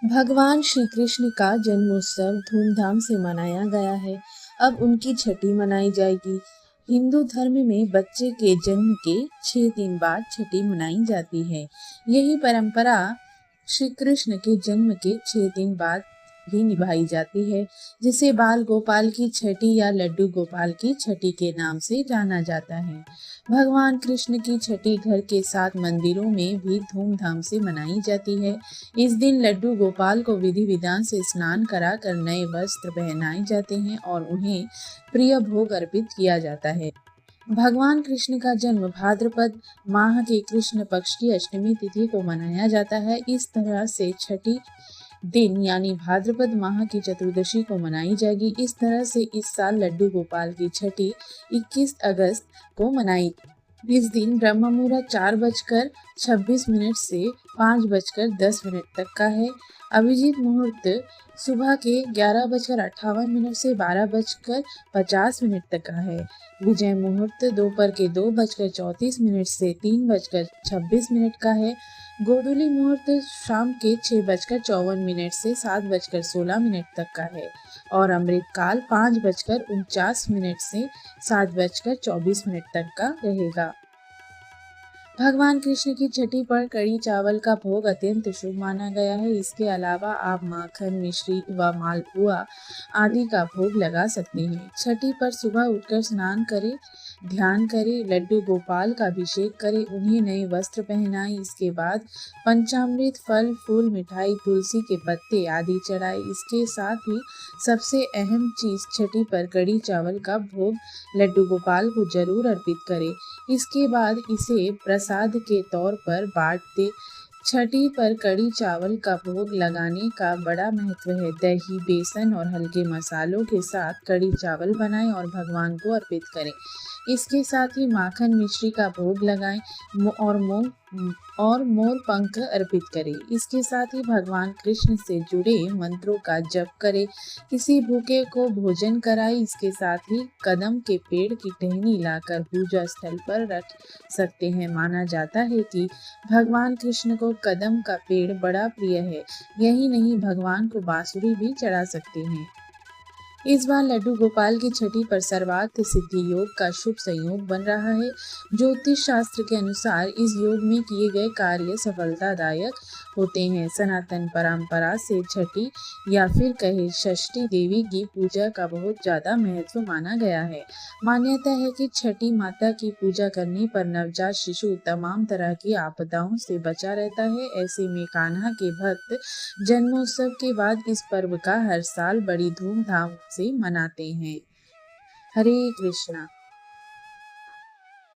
भगवान श्री कृष्ण का जन्मोत्सव धूमधाम से मनाया गया है। अब उनकी छठी मनाई जाएगी। हिंदू धर्म में बच्चे के जन्म के 6 दिन बाद छठी मनाई जाती है। यही परंपरा श्री कृष्ण के जन्म के 6 दिन बाद भी निभाई जाती है, जिसे बाल गोपाल की छठी या लड्डू गोपाल की छठी के नाम से जाना जाता है। भगवान कृष्ण की छठी घर के साथ मंदिरों में भी धूमधाम से मनाई जाती है। इस दिन लड्डू गोपाल को विधि विधान से स्नान कराकर नए वस्त्र पहनाए जाते हैं और उन्हें प्रिय भोग अर्पित किया जाता है। भगवान कृष्ण का जन्म भाद्रपद माह के कृष्ण पक्ष की अष्टमी तिथि को मनाया जाता है। इस तरह से छठी दिन यानी भाद्रपद माह की चतुर्दशी को मनाई जाएगी। इस तरह से इस साल लड्डू गोपाल की छठी 21 अगस्त को मनाई। इस दिन ब्रह्म मुहूर्त 4:26 से 5:10 तक का है। अभिजीत मुहूर्त सुबह के 11:58 से 12:50 तक का है। विजय मुहूर्त दोपहर के 2:34 से 3:26 का है। गोधूली मुहूर्त शाम के 6:54 से 7:16 तक का है और अमृत काल 5:49 से 7:24 तक का रहेगा। भगवान कृष्ण की छठी पर कड़ी चावल का भोग अत्यंत शुभ माना गया है। इसके अलावा आप माखन, मिश्री व मालपुआ आदि का भोग लगा सकते हैं। छठी पर सुबह उठकर स्नान करें, ध्यान करें, लड्डू गोपाल का अभिषेक करें, उन्हें नए वस्त्र पहनाएं। इसके बाद पंचामृत, फल, फूल, मिठाई, तुलसी के पत्ते आदि चढ़ाएं। इसके साथ ही सबसे अहम चीज छठी पर कड़ी चावल का भोग लड्डू गोपाल को जरूर अर्पित करें। इसके बाद इसे प्रसाद के तौर पर बांट दे। छठी पर कड़ी चावल का भोग लगाने का बड़ा महत्व है। दही, बेसन और हल्के मसालों के साथ कड़ी चावल बनाएं और भगवान को अर्पित करें। इसके साथ ही माखन, मिश्री का भोग लगाएं और मोर पंख अर्पित करें। इसके साथ ही भगवान कृष्ण से जुड़े मंत्रों का जप करें। किसी भूखे को भोजन कराएं। इसके साथ ही कदम के पेड़ की टहनी लाकर पूजा स्थल पर रख सकते हैं। माना जाता है कि भगवान कृष्ण को कदम का पेड़ बड़ा प्रिय है। यही नहीं, भगवान को बांसुरी भी चढ़ा सकते हैं। इस बार लड्डू गोपाल की छठी पर सर्वार्थ सिद्धि योग का शुभ संयोग बन रहा है। ज्योतिष शास्त्र के अनुसार इस योग में किए गए कार्य सफलतादायक होते हैं। सनातन परंपरा से छठी या फिर कहे षष्ठी देवी की पूजा का बहुत ज्यादा महत्व माना गया है। मान्यता है कि छठी माता की पूजा करने पर नवजात शिशु तमाम तरह की आपदाओं से बचा रहता है। ऐसे में कान्हा के भक्त जन्मोत्सव के बाद इस पर्व का हर साल बड़ी धूमधाम से मनाते हैं। हरे कृष्णा।